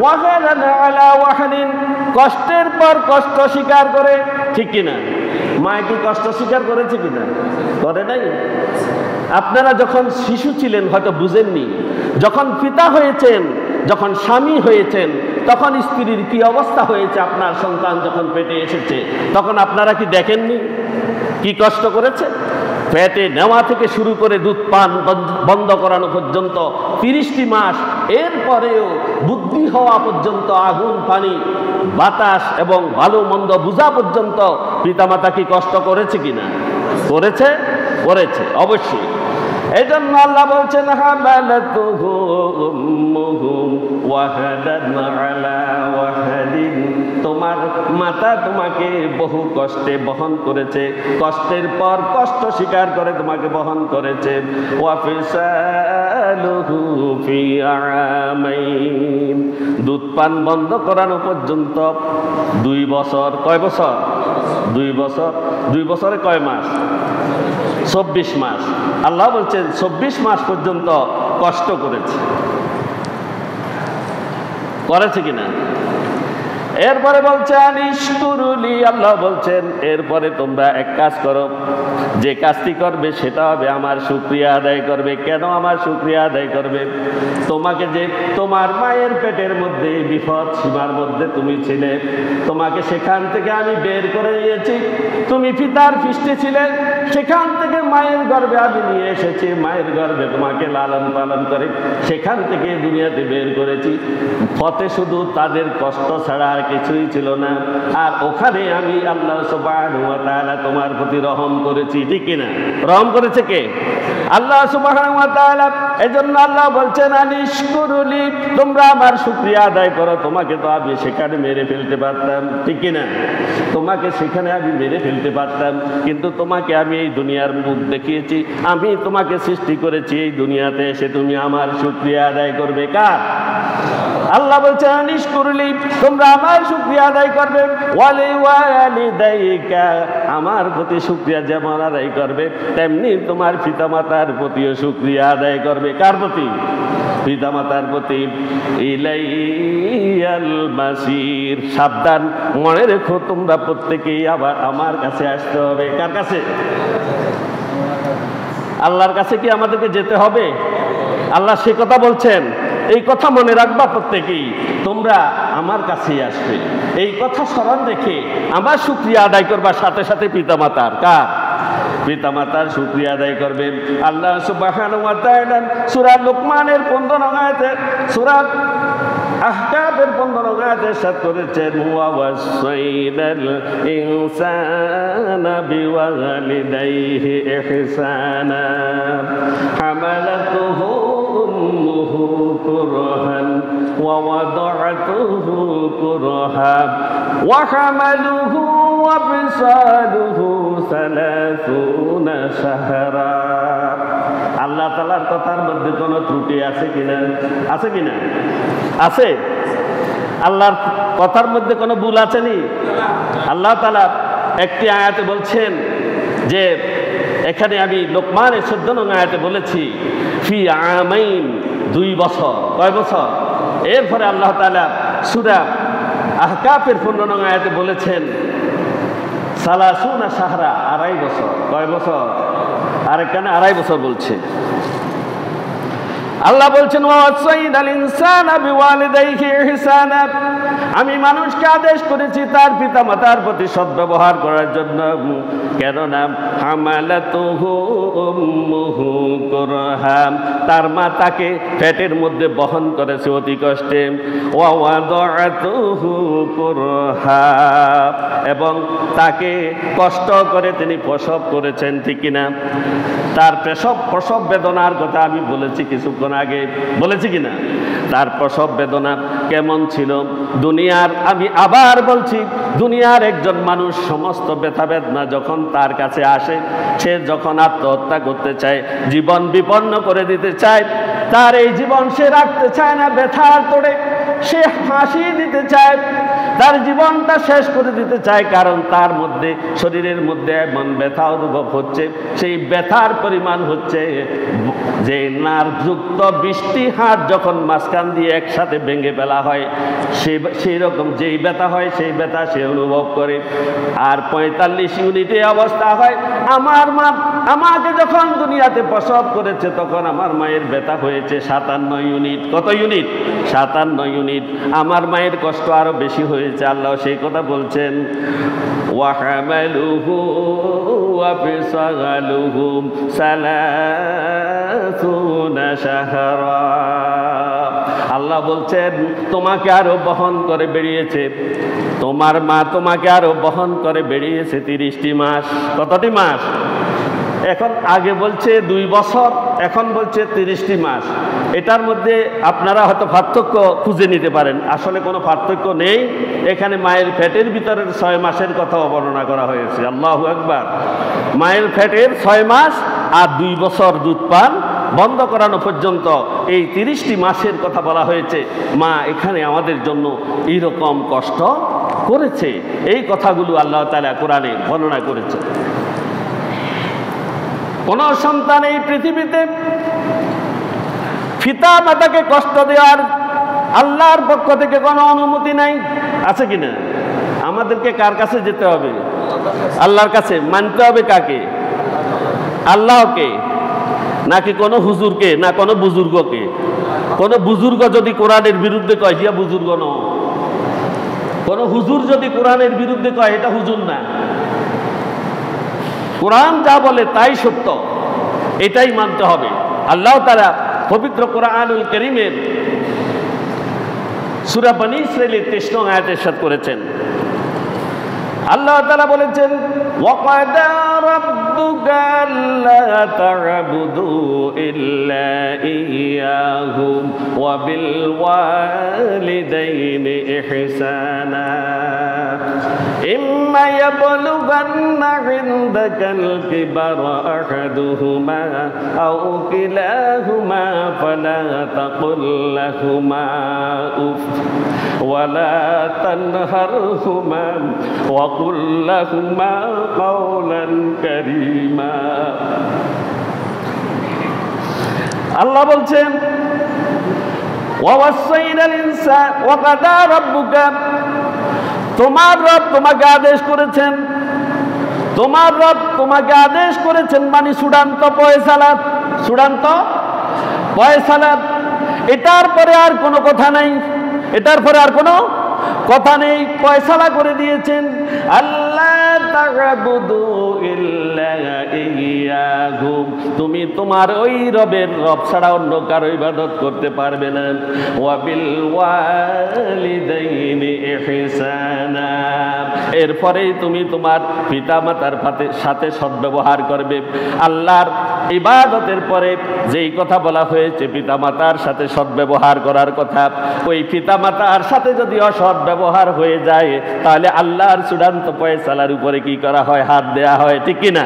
ওয়াহাদান আলা ওয়াহনিন, কষ্টের পর কষ্ট স্বীকার করে। ঠিক কিনা? মা কি কষ্ট স্বীকার করেছে কিনা? করে নাই। আপনারা যখন শিশু ছিলেন হয়তো বুঝেননি, যখন পিতা হয়েছেন, যখন স্বামী হয়েছেন, তখন স্ত্রীর কি অবস্থা হয়েছে, আপনার সন্তান যখন পেটে এসেছে তখন আপনারা কি দেখেননি কি কষ্ট করেছে? পেটে নেওয়া থেকে শুরু করে দুধ পান বন্ধ করানো পর্যন্ত 30টি মাস, এরপরেও বুদ্ধি হওয়া পর্যন্ত আগুন পানি বাতাস এবং ভালো মন্দ বুঝা পর্যন্ত পিতামাতা কি কষ্ট করেছে কিনা? করেছে, করেছে অবশ্যই। এই জন্য আল্লাহ বলছেন হামালাতুহু উম্মুহু ওয়াহাদান আলা ওয়াহাদিন, তোমার মাতা তোমাকে বহু কষ্টে বহন করেছে, কষ্টের পর কষ্ট স্বীকার করে তোমাকে বহন করেছে। ওয়া ফিসালুহু ফি আমাইন, দুধ পান বন্ধ করানো পর্যন্ত 2 বছর। কয় বছর? 2 বছর। 2 বছরে কয় মাস? 24 মাস। আল্লাহ বলছেন 24 মাস পর্যন্ত কষ্ট করেছে কিনা? এরপরে বলছেন ইশকুরুলি, আল্লাহ বলছেন এরপরে তোমরা এক কাজ করো, যে কাজটি করবে সেটা হবে আমার শুকরিয়া আদায় করবে। কেন আমার শুকরিয়া আদায় করবে? তোমাকে যে তোমার মায়ের পেটের মধ্যে বিপদ সীমার মধ্যে তুমি ছিলে, তোমাকে সেখান থেকে আমি বের করে নিয়েছি। তুমি পিতার পৃষ্ঠে ছিলে, সেখান থেকে মায়ের গর্ভে আমি নিয়ে এসেছি, মায়ের গর্ভে তোমাকে লালন পালন করে সেখান থেকে দুনিয়াতে বের করেছি। পথে শুধু তাদের কষ্ট ছাড়া আর কিছুই ছিল না। আর ওখানে আমি আল্লাহ সুবহানাহু ওয়া তাআলা তোমার প্রতি রহম করেছি, ঠিক কিনা? রহম করেছে কে? আল্লাহ সুবহানাহু ওয়া তাআলা। এজন্য আল্লাহ বলছেন আনিশকুরুলি, তোমরা আমার শুকরিয়া আদায় করো। তোমাকে তো আমি সেখানে মেরে ফেলতে পারতাম, ঠিক কিনা? তোমাকে সেখানে আমি মেরে ফেলতে পারতাম, কিন্তু তোমাকে আমি এই দুনিয়ার মুখ দেখিয়েছি, আমি তোমাকে সৃষ্টি করেছি এই দুনিয়াতে এসে তুমি আমার শুকরিয়া আদায় করবে। কার? আল্লাহ বলছেন আনিশকুরুলি, তোমরা আমার শুকরিয়া আদায় করবে। ওয়ালি ওয়ালিদাইকা, আমার প্রতি শুকরিয়া যেমন আদায় করবে তেমনি তোমার পিতামাতার প্রতিও শুকরিয়া আদায় করবে। কার প্রতি? পিতামাতার প্রতি। ইলাইয়াল মাসির, সাবধান, মনে রেখো তোমরা প্রত্যেকেই আবার আমার কাছে আসতে হবে। কার কাছে? আল্লাহর কাছে কি আমাদেরকে যেতে হবে? আল্লাহ সে কথা বলছেন, এই কথা মনে রাখবা প্রত্যেকেই, তোমরা আমার কাছেই আসবে। এই কথা স্মরণ রেখে আমার শুকরিয়া আদায় করবা, সাথে সাথে পিতামাতার। কার? পিতামাতার শুকরিয়া আদায় করবে। আল্লাহ সুবহানাহু ওয়া তাআলা সূরা লুকমানের 15 নং আয়াতে, সূরা আহকাবের 15 নং আয়াতে ইরশাদ করেছেন ওয়া ওয়াসাইনাল ইনসানা বিওয়ালিদাইহি ইহসানা হামালাতুহু উম্মুহু কুরহান ওয়া ওয়াদা'তুহু কুরহা ওয়া হামালুহু ওয়া ফিসালুহু 30 শাহরা। আল্লাহ তাআলার কথার মধ্যে কোনো ত্রুটি আছে কিনা? আছে কিনা? আছে। আল্লাহর কথার মধ্যে কোনো ভুল আছে নি? আল্লাহ তাআলা একটি আয়াতে বলছেন যে, এখানে আমি লোকমানের 14 নং আয়াতে বলেছি ফি আমাইন, 2 বছর। কয় বছর? এরপরে আল্লাহ তাআলা সূরা আহকাফের 15 নং আয়াতে বলেছেন 30 শাহরা, 2.5 বছর। কয় বছর? আর এখানে 2.5 বছর বলছে। আল্লাহ বলছেন ওয়াসাইনাল ইনসানা বিওয়ালিদাইহি ইহসানা, আমি মানুষকে আদেশ করেছি তার পিতামাতার প্রতি সদ্ব্যবহার করার জন্য। কেননা হামালাতুহু উম্মুহু কুরহা, তার মা তাকে পেটের মধ্যে বহন করেছে অতি কষ্টে। ওয়া ওয়াদা'তুহু কুরহা, এবং তাকে কষ্ট করে তিনি প্রসব করেছেন, ঠিক কিনা? তার প্রসব বেদনার কথা আমি বলেছি কিছুক্ষণ আগে, বলেছি কিনা? তার প্রসব বেদনা কেমন ছিল দুনিয়ার, আমি আবার বলছি, দুনিয়ার একজন মানুষ সমস্ত ব্যথা বেদনা যখন তার কাছে আসে, সে যখন আত্মহত্যা করতে চায়, জীবন বিপন্ন করে দিতে চায়, তার এই জীবন সে রাখতে চায় না, ব্যথার তোড়ে সে ফাঁসি দিতে চায়, তার জীবনটা শেষ করে দিতে চায়, কারণ তার মধ্যে, শরীরের মধ্যে এমন ব্যথা অনুভব হচ্ছে, সেই ব্যথার পরিমাণ হচ্ছে যে নারযুক্ত 20টি হাড় যখন মাঝখান দিয়ে একসাথে ভেঙে ফেলা হয়, সেই রকম যেই ব্যথা হয় সেই ব্যথা সে অনুভব করে। আর 45 ইউনিটে অবস্থা হয়। আমার মা আমাকে যখন দুনিয়াতে প্রসব করেছে তখন আমার মায়ের ব্যথা হয়েছে 57 ইউনিট। কত ইউনিট? 57 ইউনিট। আমার মায়ের কষ্ট আরো বেশি হয়েছে। আল্লাহ সেই কথা বলছেন ওয়া হামালুহু ওয়া ফিসালুহু 30 শাহরা। আল্লাহ বলছেন তোমাকে আরো বহন করে বেরিয়েছে, তোমার মা তোমাকে আরো বহন করে বেরিয়েছে 30টি মাস। কতটি মাস? এখন আগে বলছে 2 বছর, এখন বলছে 30টি মাস। এটার মধ্যে আপনারা হয়তো পার্থক্য খুঁজে নিতে পারেন, আসলে কোনো পার্থক্য নেই। এখানে মায়ের পেটের ভিতরের 6 মাসের কথাও বর্ণনা করা হয়েছে। আল্লাহু আকবার। মায়ের পেটের 6 মাস আর 2 বছর দুধ পান বন্ধ করানো পর্যন্ত এই 30টি মাসের কথা বলা হয়েছে। মা এখানে আমাদের জন্য এইরকম কষ্ট করেছে, এই কথাগুলো আল্লাহ তাআলা কোরআনে বর্ণনা করেছে। কোন সন্তান এই পৃথিবীতে পিতা মাতাকে কষ্ট দেওয়ার আল্লাহর পক্ষ থেকে কোনো অনুমতি নাই, আছে কিনা? আমাদেরকে কার কাছে যেতে হবে? আল্লাহর কাছে। মানতে হবে কাকে? আল্লাহকে, নাকি কোনো হুজুরকে, না কোনো বুজুর্গকে? কোনো বুজুর্গ যদি কোরআনের বিরুদ্ধে কয়, হিয়া বুজুর্গ ন। কোনো হুজুর যদি কোরআনের বিরুদ্ধে কয়, এটা হুজুর না। কোরআন যা বলে তাই সত্য, এটাই মানতে হবে। আল্লাহ তাআলা পবিত্র কোরআনুল কারীমের সূরা বনী ইসরাঈলের 23 নং আয়াতে ইরশাদ করেছেন, আল্লাহ তাআলা বলেছেন, ওয়াকাদা রাব্বুকা আল্লা তা'বুদু ইল্লা ইয়্যাহু ওয়া বিল ওয়ালিদাইনি ইহসানা ইম্মা ইয়াবলুগান্না ইনদাকাল কিবারা আহাদুহুমা আও কিলাহুমা ফালা তাকুল লাহুমা উফ ওয়ালা তানহারহুমা وقل لهما قولا كريما। আল্লাহ বলছেন, ওয়াসাইনাল ইনসান ওয়াকাদা রাব্বুকা, তোমার রব তোমাকে আদেশ করেছেন, তোমার রব তোমাকে আদেশ করেছেন, মানে চূড়ান্ত ফয়সালা, চূড়ান্ত ফয়সালা। এটার পরে আর কোনো কথা নাই, এটার পরে আর কোনো কথা নেই। ফয়সালা করে দিয়েছেন, আল্লাহ তা'বুদু ইল্লা ইয়্যাহু, তুমি তোমার ওই রবের রব ছাড়া অন্য কারো ইবাদত করতে পারবে না। ওয়া বিল ওয়ালিদাইনি ইহসানা, এরপরেই তুমি তোমার পিতামাতার সাথে সদ্ব্যবহার করবে। আল্লাহর ইবাদতের পরে যেই কথা বলা হয়েছে পিতামাতার সাথে সদ্ব্যবহার করার কথা, ওই পিতামাতার সাথে যদি অসৎ ব্যবহার হয়ে যায় তাহলে আল্লাহর চূড়ান্ত ফয়সালার উপরে কি করা হয়? হাত দেয়া হয়, ঠিক কিনা?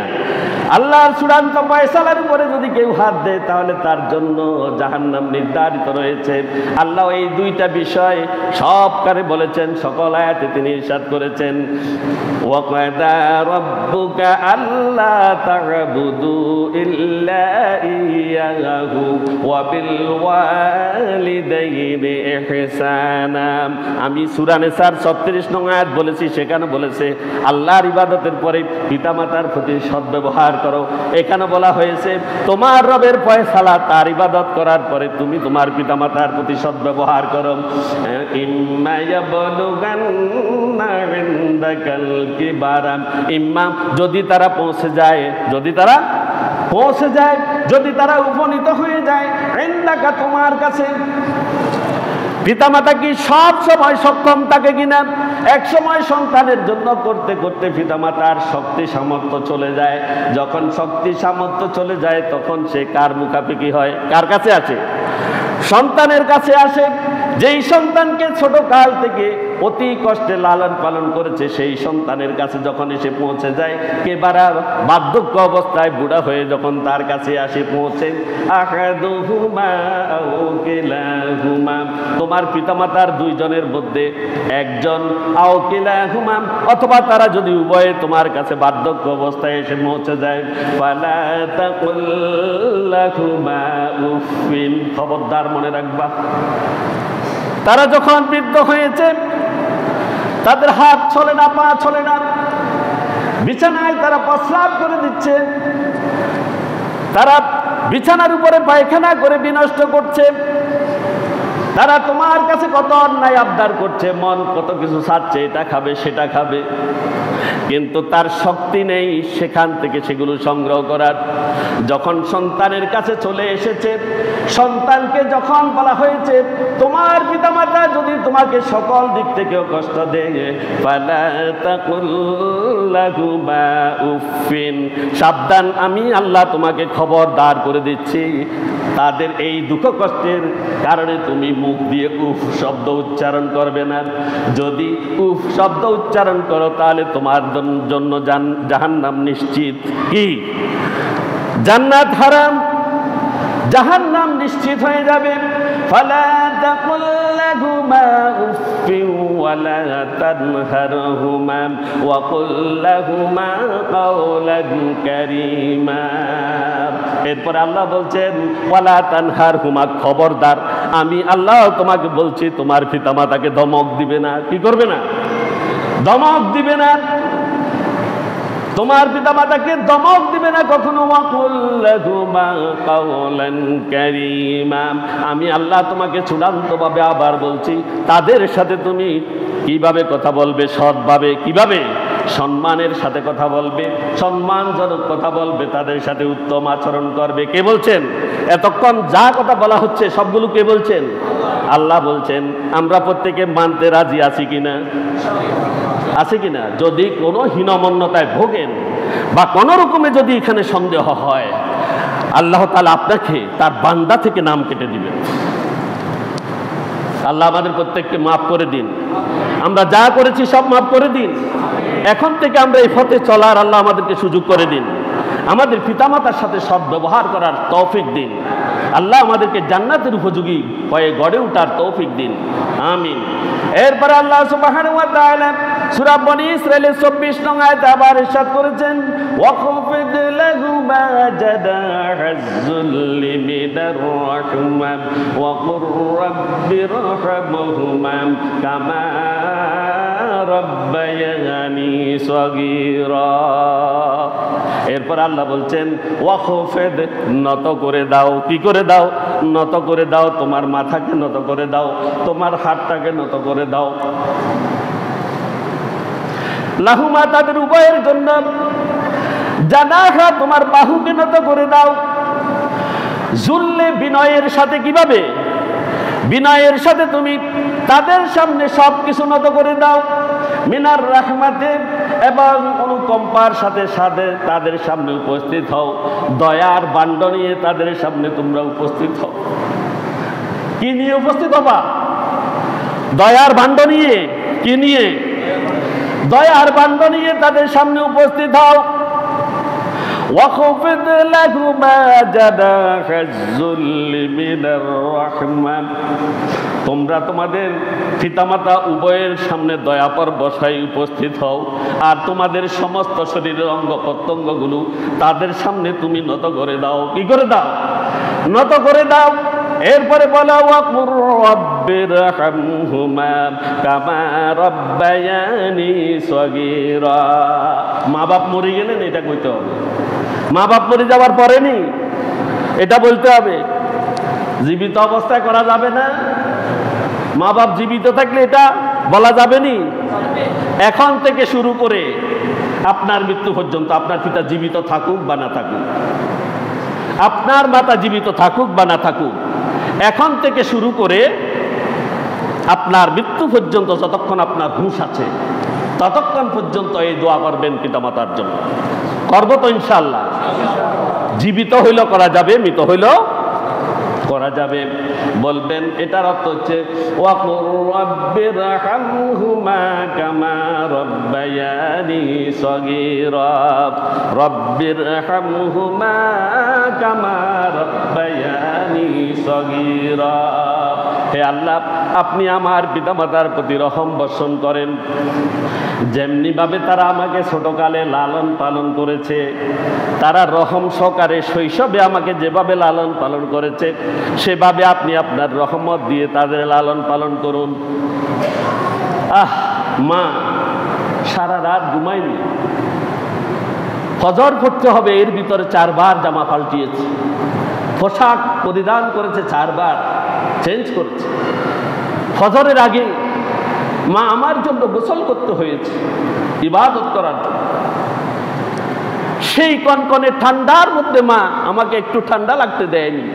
আল্লাহর চূড়ান্ত ফয়সালার উপরে যদি কেউ হাত দেয় তাহলে তার জন্য জাহান্নাম নির্ধারিত রয়েছে। আল্লাহ এই 2টা বিষয় সবকারে বলেছেন, সকল আয়াতে তিনি ইরশাদ করেছেন, ওয়াকাদা রাব্বুকা আল্লা তা'বুদু ইল্লা ইয়্যাহু ওয়া বিল ওয়ালিদাইনি ইহসানা। আমি সূরা নিসার 36 নং আয়াত বলেছি, সেখানে বলেছে আল্লাহর ইবাদতের পরে পিতামাতার প্রতি সদ্ব্যবহার করো। এখানে বলা হয়েছে তোমার রবের ফয়সালা, তার ইবাদত করার পরে তুমি তোমার পিতামাতার প্রতি সদ্ব্যবহার করো। ইম্মা ইয়াবলুগান্না ইনদাকাল কিবারা, ইম্মা যদি তারা পৌঁছে যায়, যদি তারা পৌঁছে যায়, যদি তারা উপনীত হয়ে যায়, ইনদাকা তোমার কাছে। পিতামাতা কি সব সময় সক্ষম থাকে কিনা? এক সময় সন্তানের জন্য করতে করতে পিতামাতার শক্তি সামর্থ্য চলে যায়। যখন শক্তি সামর্থ্য চলে যায় তখন সে কার মুখাপেক্ষি হয়? কার কাছে আছে? সন্তানের কাছে আসে। যেই সন্তানকে ছোট কাল থেকে অতি কষ্টে লালন পালন করেছে সেই সন্তানের কাছে যখন এসে পৌঁছে যায়, একেবারে বার্ধক্য অবস্থায় বুড়া হয়ে যখন তার কাছে আসে পৌঁছে, আহাদুহুমা আও কিলাহুমা, তোমার পিতামাতার 2 জনের মধ্যে একজন, আও কিলাহুমা অথবা তারা যদি উভয়ে তোমার কাছে বার্ধক্য অবস্থায় এসে পৌঁছে যায়, ফালা তাকুল লাহুমা উফিন, খবরদার মনে রাখবা তারা যখন বৃদ্ধ হয়েছে, তাদের হাত চলে না, পা চলে না, বিছানায় তারা প্রস্রাব করে দিচ্ছে, তারা বিছানার উপরে পায়খানা করে বিনষ্ট করছে, তারা তোমার কাছে কত অন্যায় আবদার করছে, মন কত কিছু চাচ্ছে, এটা খাবে সেটা খাবে, কিন্তু তার শক্তি নেই সেখান থেকে সেগুলো সংগ্রহ করার। যখন সন্তানের কাছে চলে এসেছে, সন্তানকে যখন বলা হয়েছে তোমার পিতামাতা যদি তোমাকে সকল দিক থেকে কষ্ট দেয়, ফালা তাকুল লাহুমা উফিন, সাবধান, আমি আল্লাহ তোমাকে খবরদার করে দিচ্ছি, তাদের এই দুঃখ কষ্টের কারণে তুমি মুখ দিয়ে উফ শব্দ উচ্চারণ করবে না। যদি উফ শব্দ উচ্চারণ করো তাহলে তোমার জন্য জাহান্নাম নিশ্চিত। কি? জান্নাত হারাম, জাহান্নাম নিশ্চিত হয়ে যাবে। ফালা তাকুল লাহুমা উফিন ওয়ালা তানহারহুমা ওয়া কুল লাহুমা কাওলান কারীমা। এরপর আল্লাহ বলছেন ওয়ালা তানহারহুমা, খবরদার, আমি আল্লাহ তোমাকে বলছি তোমার পিতামাতাকে ধমক দিবে না। কি করবে না? ধমক দিবে না, তোমার পিতামাতাকে ধমক দিবে না কখনো। ওয়া কুল লাহুমা কাওলান কারীমা, আমি আল্লাহ তোমাকে চূড়ান্তভাবে আবার বলছি তাদের সাথে তুমি কিভাবে কথা বলবে, সৎভাবে, কিভাবে? সম্মানের সাথে কথা বলবে, সম্মানজনক কথা বলবে, তাদের সাথে উত্তম আচরণ করবে। কে বলছেন? এতক্ষণ যা কথা বলা হচ্ছে সবগুলো কে বলছেন? আল্লাহ বলছেন। আমরা প্রত্যেকে মানতে রাজি আছি কিনা? আছে কিনা? যদি কোনো হীনমন্যতায় ভোগেন বা কোনো রকমে যদি এখানে সন্দেহ হয়, আল্লাহ তাআলা আপনাকে তার বান্দা থেকে নাম কেটে দিবেন। আল্লাহ আমাদের প্রত্যেককে মাফ করে দিন, আমরা যা করেছি সব মাফ করে দিন। এখন থেকে আমরা এই পথে চলার আল্লাহ আমাদেরকে সুযোগ করে দিন। আমাদের পিতামাতার সাথে সৎ ব্যবহার করার তৌফিক দিন। আল্লাহ আমাদেরকে জান্নাতের উপযোগী হয়ে গড়ে ওঠার তৌফিক দিন। আমিন। এরপরে আল্লাহ সুবহানাহু ওয়া তাআলা সূরা বনী ইসরাঈলের 24 নং আয়াতে আবার ইরশাদ করেছেন, ওয়াখফিদ লাহুমা জানাহাজ যুল্লি মিনার রাহমা ওয়া কুর রাব্বিরহামহুমা কামা রাব্বায়ানি সগীরা। এরপর আল্লাহ বলছেন ওয়াখফিদ, নত করে দাও। কি করে দাও? নত করে দাও, তোমার মাথাকে নত করে দাও, তোমার হাতটাকে নত করে দাও। লাহুমা, তাদের উভয়ের জন্য, জানাহা, তোমার বাহুকে নত করে দাও। যুল্লে, বিনয়ের সাথে। কিভাবে? বিনয়ের সাথে তুমি তাদের সামনে সব কিছু নত করে দাও। মিনার রাহমাতে, এবং অনুকম্পার সাথে সাথে তাদের সামনে উপস্থিত হও। দয়ার বান্ড নিয়ে তাদের সামনে তোমরা উপস্থিত হও। কি নিয়ে উপস্থিত হবা? দয়ার বান্ড নিয়ে। কি নিয়ে? দয়ার বান্ড নিয়ে তাদের সামনে উপস্থিত হও। ওয়াখফিদ লাহুমা জানাহাজ যুল্লি মিনার রাহমা, তোমরা তোমাদের পিতামাতা উভয়ের সামনে দয়াপর বসায় উপস্থিত হও, আর তোমাদের সমস্ত শরীরের অঙ্গ প্রত্যঙ্গগুলো তাদের সামনে তুমি নত করে দাও। কি করে দাও? নত করে দাও। এরপরে বলা ওয়া কুর রাব্বিরহামহুমা কামা রাব্বায়ানি সগীরা। মা বাপ মরে গেলেন এটা কইতে হবে, মা বাপ মরে যাওয়ার পরে নি এটা বলতে হবে। জীবিত অবস্থায় করা যাবে না। মা বাপ জীবিত থাকলে এটা বলা যাবে নি। এখন থেকে শুরু করে আপনার মৃত্যু পর্যন্ত, আপনার পিতা জীবিত থাকুক বা না থাকুক, আপনার মাতা জীবিত থাকুক বা না থাকুক, এখন থেকে শুরু করে আপনার মৃত্যু পর্যন্ত, যতক্ষণ আপনার হুঁশ আছে ততক্ষণ পর্যন্ত এই দোয়া করবেন পিতামাতার জন্য। করবো তো ইনশাআল্লাহ। জীবিত হইল করা যাবে, মৃত হইল করা যাবে। বলবেন, এটার অর্থ হচ্ছে ওয়া কুর রাব্বিরহামহুমা কামা রাব্বায়ানি সগীরা। রাব্বিরহামহুমা কামা রাব্বায়ানি সগীরা। হে আল্লাহ, আপনি আমার পিতামাতার প্রতি রহম বর্ষণ করেন। যেমনি ভাবে তারা আমাকে ছোটকালে লালন পালন করেছে, তারা রহম সহকারে শৈশবে আমাকে যেভাবে লালন পালন করেছে, সেভাবে আপনি আপনার রহমত দিয়ে তাদের লালন পালন করুন। মা সারা রাত ঘুমায়নি, ফজর পড়তে হবে, এর ভিতরে 4 বার জামা পাল্টিয়েছে, পোশাক পরিধান করেছে 4 বার। চেঞ্জ করেছে। ফজরের আগে মা আমার জন্য গোসল করতে হয়েছে ইবাদত করার জন্য। সেই কনকনে ঠান্ডার মধ্যে মা আমাকে একটু ঠান্ডা লাগতে দেয়নি।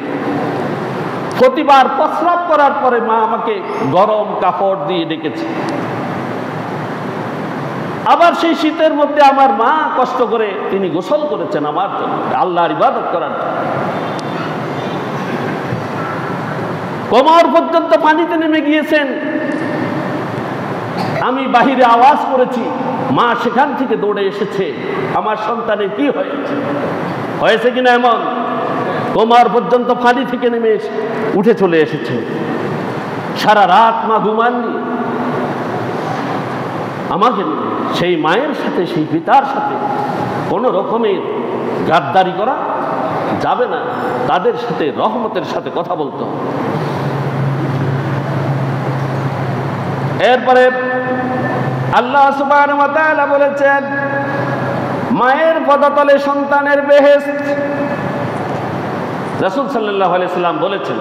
প্রতিবার প্রস্রাব করার পরে মা আমাকে গরম কাপড় দিয়ে ডেকেছে। আবার সেই শীতের মধ্যে আমার মা কষ্ট করে তিনি গোসল করেছেন আমার জন্য, আল্লাহর ইবাদত করার জন্য। কোমর পর্যন্ত পানিতে নেমে গিয়েছেন। আমি বাহিরে আওয়াজ করেছি, মা সেখান থেকে দৌড়ে এসেছে, আমার সন্তানের কি হয়েছে কিনা এমন। কোমর পর্যন্ত পানি থেকে নেমে উঠে চলে এসেছে। সারা রাত মা ঘুমাননি আমাকে নিয়ে। সেই মায়ের সাথে, সেই পিতার সাথে কোনো রকমের গাদ্দারি করা যাবে না। তাদের সাথে রহমতের সাথে কথা বলতে হবে। এরপরে আল্লাহ সুবহানাহু ওয়া তাআলা বলেছেন, মায়ের পদতলে সন্তানের বেহেশত। রাসূল সাল্লাল্লাহু আলাইহি সাল্লাম বলেছেন,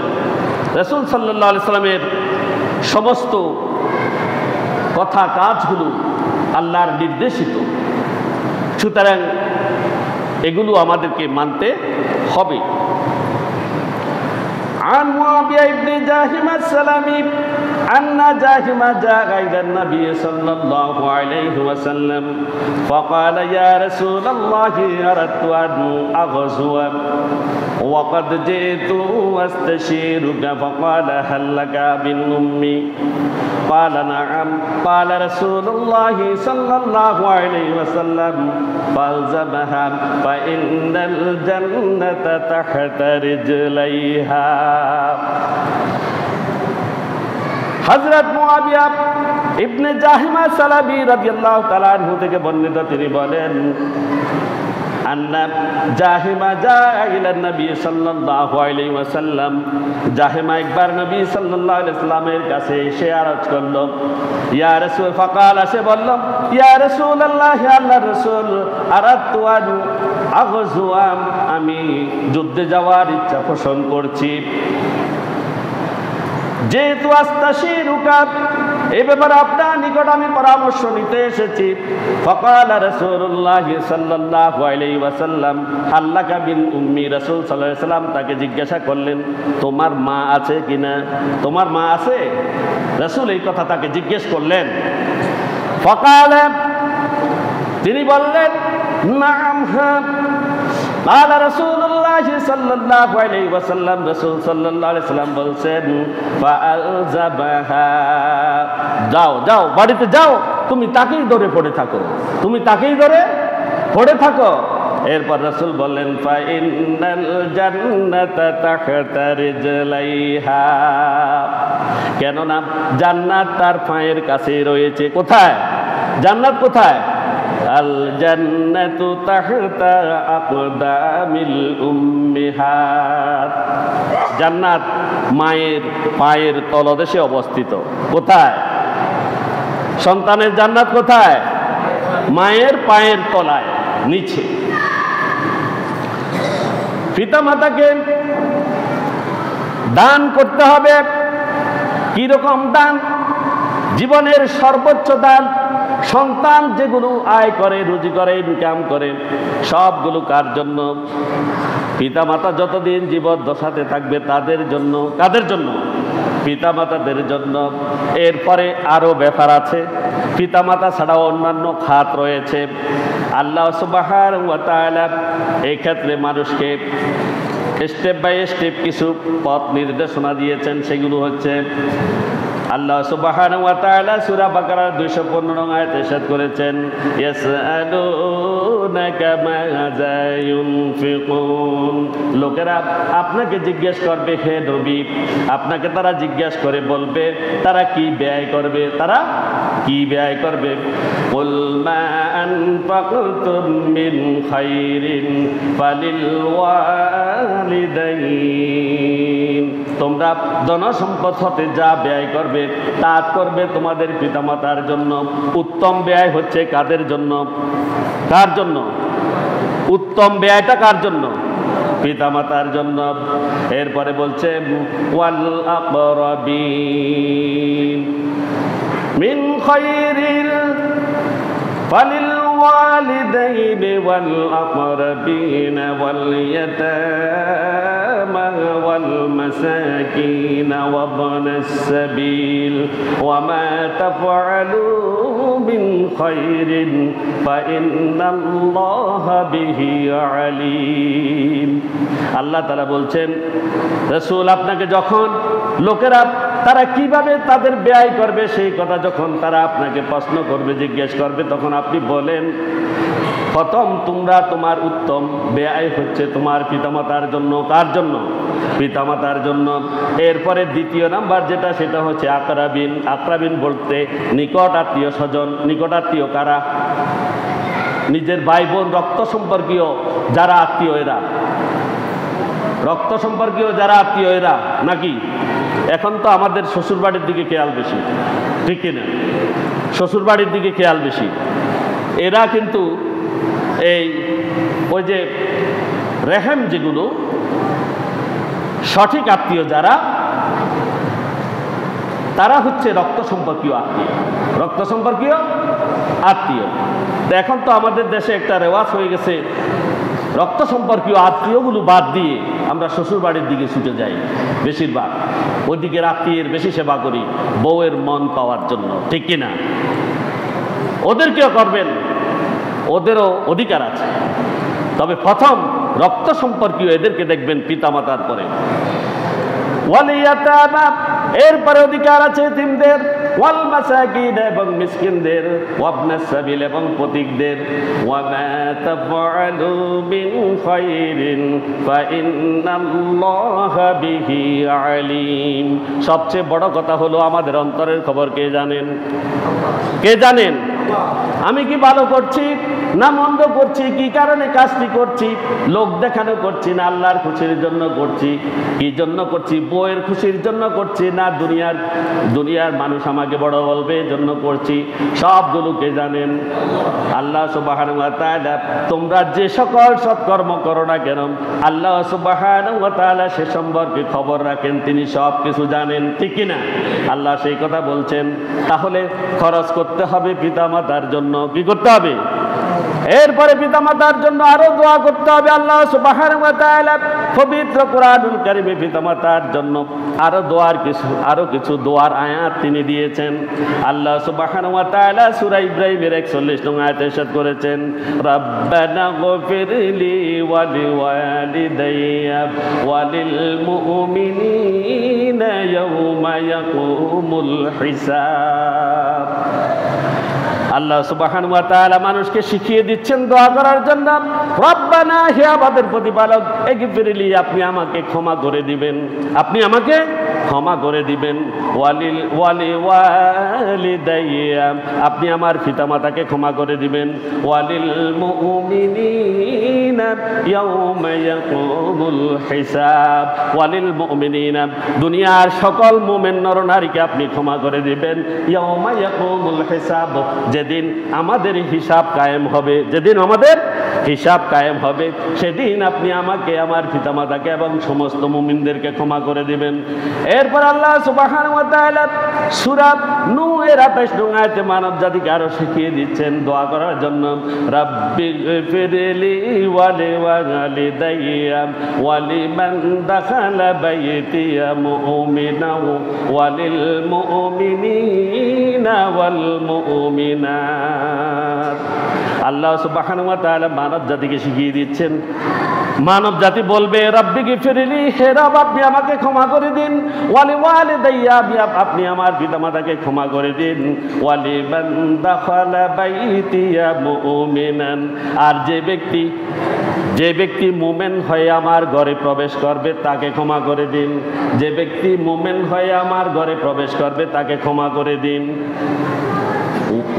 রাসূল সাল্লাল্লাহু আলাইহি সাল্লামের সমস্ত কথা কাজগুলো আল্লাহর নির্দেশিত, সুতরাং এগুলো আমাদেরকে মানতে হবে। عن معاوية بن جاهم السلمي أن جاهم جاء إلى النبي صلى الله عليه وسلم فقال يا رسول الله أردت أن أغزو وقد جئت أستشيرك فقال هل لك من أمي قال نعم قال رسول الله صلى الله عليه وسلم فالزمها فإن الجنة تحت رجليها। হযরত মুআবিয়া ইবনে জাহিমা সালাবি রাদিয়াল্লাহু তাআলা আনহু থেকে বর্ণিত, তিনি বলেন, আন্না জাহিমা জাআ ইলা নবী সাল্লাল্লাহু আলাইহি ওয়াসাল্লাম, জাহিমা একবার নবী সাল্লাল্লাহু আলাইহি ওয়াসাল্লামের কাছে এসে আরজ করল, ইয়া রাসূল, ফাকাল, সে বলল, ইয়া রাসূলুল্লাহ, আল্লাহর রাসূল, আরাদতু আন আগযুয়া, আমি যুদ্ধে যাওয়ার ইচ্ছা পোষণ করছি। যেহেতু আস্তাশিরুকা, এই ব্যাপারে আপনার নিকট আমি পরামর্শ নিতে এসেছি। ফাকালা রাসূলুল্লাহ সাল্লাল্লাহু আলাইহি ওয়াসাল্লাম হাল লাকা মিন উম্মি, রাসূল সাল্লাল্লাহু আলাইহি ওয়াসাল্লাম তাকে জিজ্ঞাসা করলেন, তোমার মা আছে কিনা, তোমার মা আছে? রাসূল এই কথা তাকে জিজ্ঞেস করলেন। ফাকালা, তিনি বললেন, নাম, হ্যাঁ। কালা রাসূলুল্লাহ সাল্লাল্লাহু আলাইহি ওয়াসাল্লাম, রাসূল সাল্লাল্লাহু আলাইহি ওয়াসাল্লাম বলছেন, ফাআলজাবাহা, যাও যাও, বাড়িতে যাও, তুমি তাকেই ধরে পড়ে থাকো, তুমি তাকেই ধরে পড়ে থাকো। এরপর রাসূল বললেন, ফাইন্নাল জান্নাতা তাহতা রিজলাইহা, কেননা জান্নাত তার পায়ের কাছে রয়েছে। কোথায় জান্নাত? কোথায়? আল জান্নাতু তাহতা আকদামিল উম্মিহাত, জান্নাত মায়ের পায়ের তলদেশে অবস্থিত। কোথায়? সন্তানের জান্নাত কোথায়? মায়ের পায়ের তলায়, নিচে। পিতামাতাকে দান করতে হবে। কি রকম দান? জীবনের সর্বোচ্চ দান। সন্তান যেগুলো আয় করে, রুজি করে, ইনকাম করে, সবগুলো কার জন্য? পিতামাতা যতদিন জীবদ্দশাতে থাকবে তাদের জন্য। কাদের জন্য? পিতামাতাদের জন্য। এরপরে আরো ব্যাপার আছে, পিতামাতা ছাড়াও অন্যান্য খাত রয়েছে। আল্লাহ সুবহানাহু ওয়া তাআলা এই ক্ষেত্রে মানুষকে স্টেপ বাই স্টেপ কিছু পথ নির্দেশনা দিয়েছেন। সেগুলো হচ্ছে, আল্লাহ সুবহানাহু ওয়া তাআলা সূরা বাকারার 215 নং আয়াতে ইরশাদ করেছেন, ইয়াসআলুনাকা মাযা ইউনফিকুন, লোকেরা আপনাকে জিজ্ঞেস করবে, হে নবী, আপনাকে তারা জিজ্ঞেস করে বলবে তারা কি ব্যয় করবে, তারা কি ব্যয় করবে। কুল মা আনফাকতুম মিন খাইরিন ফালিল ওয়ালিদাইন, তোমরা ধন সম্পদ হতে যা ব্যয় করবে তা করবে তোমাদের পিতামাতার জন্য। উত্তম ব্যয় হচ্ছে কাদের জন্য? কার জন্য? উত্তম ব্যয়টা কার জন্য? পিতামাতার জন্য। এরপরে বলছে ওয়াল আকরাবিন মিন খায়রিল ফালিল ওয়ালিদাইনি ওয়াল আকরাবিন ওয়াল ইয়াতামা ওয়াল মাসাকিন ওয়া ইবনাস সাবিল ওয়া মা তাফআলু মিন খায়রিন ফাইন্নাল্লাহা বিহি আলিম। আল্লাহ তাআলা বলছেন, রাসূল আপনাকে যখন লোকেরা তারা কিভাবে তাদের ব্যয় করবে সেই কথা যখন তারা আপনাকে প্রশ্ন করবে, জিজ্ঞেস করবে, তখন আপনি বলেন প্রথম তোমার উত্তম ব্যয় হচ্ছে তোমার পিতামাতার জন্য। কার জন্য? পিতামাতার জন্য। এরপরে দ্বিতীয় নাম্বার যেটা, সেটা হচ্ছে আকরাবিন। আকরাবিন বলতে নিকট আত্মীয় স্বজন। নিকট আত্মীয় কারা? নিজের ভাই বোন, রক্ত সম্পর্কীয় যারা আত্মীয় এরা, রক্ত সম্পর্কীয় যারা আত্মীয় এরা নাকি? এখন তো আমাদের শ্বশুর বাড়ির দিকে খেয়াল বেশি, ঠিক কিনা? শ্বশুর বাড়ির দিকে খেয়াল বেশি। এরা কিন্তু ওই যে রেহেম, যেগুলো সঠিক আত্মীয় যারা, তারা হচ্ছে রক্ত সম্পর্কীয় আত্মীয়, রক্ত সম্পর্কীয় আত্মীয়। এখন তো আমাদের দেশে একটা রেওয়াজ হয়ে গেছে, রক্ত সম্পর্কীয় আত্মীয়গুলো বাদ দিয়ে আমরা শ্বশুর বাড়ির দিকে ছুটে যাই বেশিরভাগ। ওইদিকের আত্মীয়ের বেশি সেবা করি বউয়ের মন পাওয়ার জন্য, ঠিক কিনা? ওদেরকেও করবেন, ওদেরও অধিকার আছে। তবে প্রথম রক্ত সম্পর্কীয় এদেরকে দেখবেন পিতামাতার পরে। এরপরে অধিকার আছে এতিমদের, ওয়াল মাসাকিন এবং মিসকিনদের, ওয়াবনাস সাবিল এবং পথিকদের। ওয়া মা তাফআলু মিন খায়রিন ফাইন্নাল্লাহা বিহি আলিম। সবচেয়ে বড় কথা হলো আমাদের অন্তরের খবর কে জানেন? কে জানেন? আমি কি ভালো করছি না মন্দ করছি, কি কারণে কাজটি করছি, লোক দেখানো করছি না আল্লাহর খুশির জন্য করছি, কি জন্য করছি, বউয়ের খুশির জন্য করছি না দুনিয়ার মানুষ আমাকে বড় বলবে জন্য করছি, সবগুলোকে জানেন আল্লাহ সুবহানাহু ওয়া তাআলা। তোমরা যে সকল সৎকর্ম করো না কেন, আল্লাহ সুবহানাহু ওয়া তাআলা সে সম্পর্কে খবর রাখেন, তিনি সব কিছু জানেন, ঠিক কিনা? আল্লাহ সেই কথা বলছেন। তাহলে খরচ করতে হবে পিতামাতার জন্য। কি করতে হবে? এরপরে পিতামাতার জন্য আরো দোয়া করতে হবে। আল্লাহ সুবহানাহু ওয়া তাআলা পবিত্র কোরআনুল কারীমে পিতামাতার জন্য আরো কিছু দোয়ার আয়াত তিনি দিয়েছেন। আল্লাহ সুবহানাহু ওয়া তাআলা সূরা ইব্রাহিমের 41 নং আয়াতে ইরশাদ করেছেন, রাব্বানা গফিরলি ওয়া লিওয়ালিদাইয়া ওয়া লিল মুমিনিনা ইয়াওমা ইয়াকুমুল হিসাব। আল্লাহ সুবহানাহু ওয়া তাআলা মানুষকে শিখিয়ে দিচ্ছেন দোয়া করার জন্য। রব্বানা, হে আমাদের প্রতিপালক, ইগফিরলি, আপনি আমাকে ক্ষমা করে দিবেন, আপনি আমাকে ক্ষমা করে দিবেন। ওয়ালিদাইয়া, আপনি আমার পিতামাতাকে ক্ষমা করে দিবেন। ওয়ালিল মুমিনিনা ইয়াওমা ইয়াকুমুল হিসাব, ওয়ালিল মুমিনিনা, দুনিয়ার সকল মুমিন নরনারীকে আপনি ক্ষমা করে দিবেন। ইয়াওমা ইয়াকুমুল হিসাব, যেদিন আমাদের হিসাব কায়েম হবে, যেদিন আমাদের হিসাব কায়েম হবে, সেদিন আপনি আমাকে, আমার পিতামাতাকে এবং সমস্ত মুমিনদেরকে ক্ষমা করে দিবেন। এরপর আল্লাহ সুবহানাহু ওয়া তাআলা সূরা নূহের 28 নং আয়াতে মানব জাতিকে আরো শিখিয়ে দিচ্ছেন দোয়া করার জন্য। রাব্বিগফিরলি ওয়া লিওয়ালিদাইয়া ওয়া লিমান দাখালা বাইতিয়া মুমিনাও ওয়া লিল মুমিনিনা ওয়াল মুমিনাত। আল্লাহ সুবহানাহু ওয়া তাআলা মানব জাতিকে শিখিয়ে দিচ্ছেন, মানব জাতি বলবে রাব্বিগফিরলি, হে রব আপনি আমাকে ক্ষমা করে দিন। ওয়ালিওয়ালিদাইয়া, আপনি আমার পিতামাতাকে ক্ষমা করে দিন। ওয়ালিমান দাখালা বাইতিয়া মুমিনান, আর যে ব্যক্তি মুমিন হয়ে আমার ঘরে প্রবেশ করবে তাকে ক্ষমা করে দিন। যে ব্যক্তি মুমিন হয়ে আমার ঘরে প্রবেশ করবে তাকে ক্ষমা করে দিন।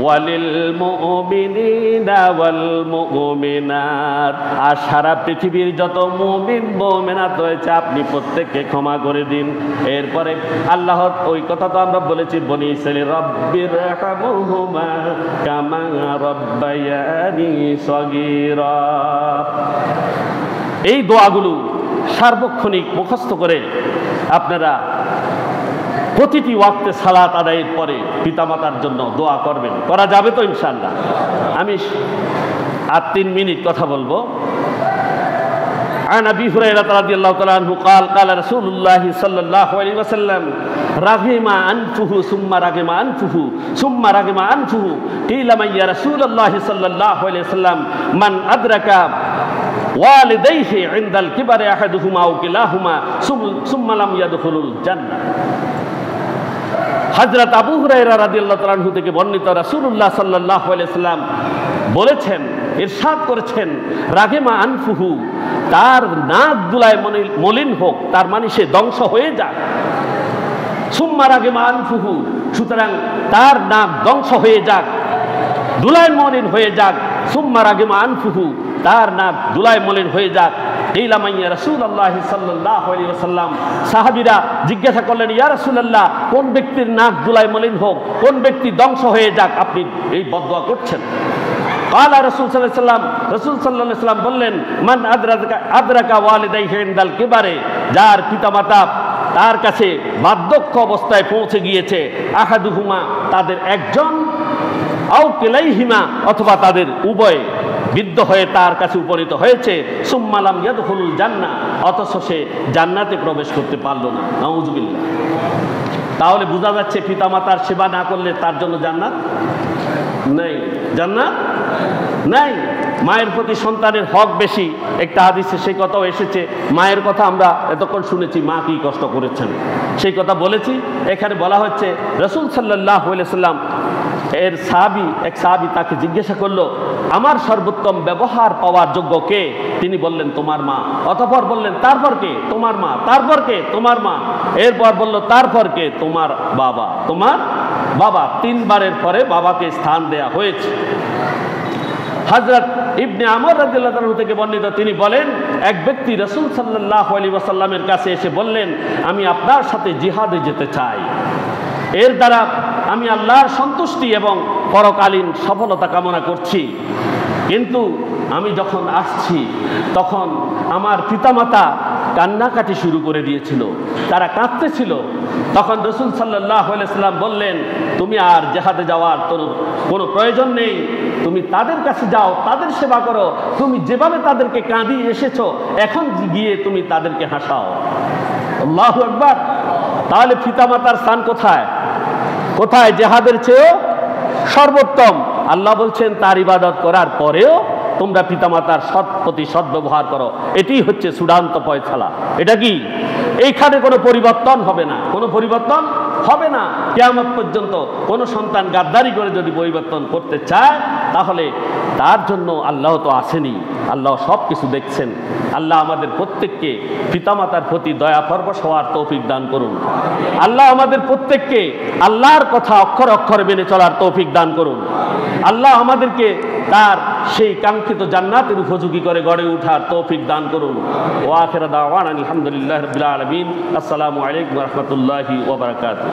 ওয়ালিল মুমিনিনা ওয়াল মুমিনাত, আর সারা পৃথিবীর যত মুমিন মুমিনাত রয়েছে আপনি প্রত্যেককে ক্ষমা করে দিন। এরপরে আল্লাহ, ওই কথা তো আমরা বলেছি, বনি ইসরাঈল রব্বিরহামহুমা কামা রাব্বায়ানি সগীরা, এই দোয়াগুলো সার্বক্ষণিক মুখস্থ করে আপনারা প্রতিটি ওয়াক্তে সালাত আদায়ের পরে পিতামাতার জন্য দোয়া করবেন। করা যাবে তো ইনশাআল্লাহ? আমি আর 3 মিনিট কথা বলবো। عن أبي هريرة رضي الله تعالى عنه قال قال رسول الله صلى الله عليه وسلم رغم أنفه ثم رغم أنفه ثم رغم أنفه قيل من يا رسول الله صلى الله عليه وسلم من أدرك والديه عند الكبر أحدهما أو كلاهما ثم لم يدخل الجنة। হযরত আবু হুরায়রা রাদিয়াল্লাহু তাআলা আনহু থেকে বর্ণিত, রাসূলুল্লাহ সাল্লাল্লাহু আলাইহি ওয়াসাল্লাম বলেছেন, ইরশাদ করেছেন, রাগেমা আনফুহু, তার নাক দুলায় মলিন হোক, তার মানে সে ধ্বংস হয়ে যাক। সুম্মা রাগেমা আনফুহু, সুতরাং তার নাক ধ্বংস হয়ে যাক, দুলায় মলিন হয়ে যাক। সুম্মা রাগেমা আনফুহু, তার নাক দুলায় মলিন হয়ে যাক। ইলামাইয়া রাসূলুল্লাহ সাল্লাল্লাহু আলাইহি ওয়াসাল্লাম, সাহাবীরা জিজ্ঞাসা করলেন, ইয়া রাসূলুল্লাহ, কোন ব্যক্তির নাক দুলায় মলিন হোক, কোন ব্যক্তি ধ্বংস হয়ে যাক আপনি এই বদদোয়া করছেন? কালা রাসূল সাল্লাল্লাহু আলাইহি ওয়াসাল্লাম, রাসূল সাল্লাল্লাহু আলাইহি ওয়াসাল্লাম বললেন, মান আদরাকা ওয়ালিদাইহি ইনদাল কিবারে, যার পিতামাতা তার কাছে বার্ধক্য অবস্থায় পৌঁছে গিয়েছে, আহাদুহুমা, তাদের একজন, আও কিলাইহিমা, অথবা তাদের উভয় বৃদ্ধ হয়ে তার কাছে উপনীত হয়েছে, সুম্মা লাম ইয়াদখুলুল জান্নাহ, অথচ সে জান্নাতে প্রবেশ করতে পারল না। নাউযুবিল্লাহ। তাহলে বোঝা যাচ্ছে পিতামাতার সেবা না করলে তার জন্য জান্নাত নেই, জান্নাত নাই। মায়ের প্রতি সন্তানের হক বেশি, একটা হাদিসে সেই কথাও এসেছে। মায়ের কথা আমরা এতক্ষণ শুনেছি, মা কি কষ্ট করেছেন সেই কথা বলেছি। এখানে বলা হচ্ছে রাসূল সাল্লাল্লাহু আলাইহি ওয়াসাল্লাম এর এক সাহাবী তাকে জিজ্ঞাসা করলো, আমার সর্বোত্তম ব্যবহার পাওয়ার যোগ্য কে? তিনি বললেন, তোমার মা। অতঃপর বললেন, তারপর কে? তোমার মা। তারপর কে? তোমার মা। এরপর বলল, তারপর কে? তোমার বাবা। তোমার বাবা। 3 বারের পরে বাবাকে স্থান দেয়া হয়েছে। হযরত ইবনে আমর রাদিয়াল্লাহু আনহু থেকে বর্ণিত, তিনি বলেন, এক ব্যক্তি রাসূল সাল্লাল্লাহু আলাইহি ওয়াসাল্লামের কাছে এসে বললেন, আমি আপনার সাথে জিহাদে যেতে চাই, এর দ্বারা আমি আল্লাহর সন্তুষ্টি এবং পরকালীন সফলতা কামনা করছি। কিন্তু আমি যখন আসছি তখন আমার পিতামাতা কান্নাকাটি শুরু করে দিয়েছিল, তারা কাঁদতেছিল। তখন রাসূল সাল্লাল্লাহু আলাইহি ওয়াসাল্লাম বললেন, তুমি আর জিহাদে যাওয়ার কোনো প্রয়োজন নেই, তুমি তাদের কাছে যাও, তাদের সেবা করো। তুমি যেভাবে তাদেরকে কাঁদিয়ে এসেছো, এখন গিয়ে তুমি তাদেরকে হাসাও। আল্লাহু আকবার। তাহলে পিতামাতার স্থান কোথায়? কোথায়? জিহাদের চেয়েও সর্বোত্তম। আল্লাহ বলছেন, তার ইবাদত করার পরেও তোমরা পিতামাতার প্রতি সদ্ব্যবহার করো। এটি হচ্ছে চূড়ান্ত ফয়সালা। এটা কি? এইখানে কোনো পরিবর্তন হবে না, কোনো পরিবর্তন হবে না কিয়ামত পর্যন্ত। কোনো সন্তান গাদ্দারি করে যদি পরিবর্তন করতে চায়, তাহলে তার জন্য আল্লাহ তো আসেনি, আল্লাহ সব কিছু দেখছেন। আল্লাহ আমাদের প্রত্যেককে পিতামাতার প্রতি দয়া পরবশ হওয়ার তৌফিক দান করুন। আল্লাহ আমাদের প্রত্যেককে আল্লাহর কথা অক্ষর অক্ষরে মেনে চলার তৌফিক দান করুন। আল্লাহ আমাদেরকে তার সেই কাঙ্ক্ষিত জান্নাতের উপযোগী করে গড়ে ওঠার তৌফিক দান করুন। ওয়া আখিরু দাওয়ানা আলহামদুলিল্লাহি রাব্বিল আলামিন। আসসালামু আলাইকুম ওয়া রাহমাতুল্লাহি ওয়া বারাকাতুহু।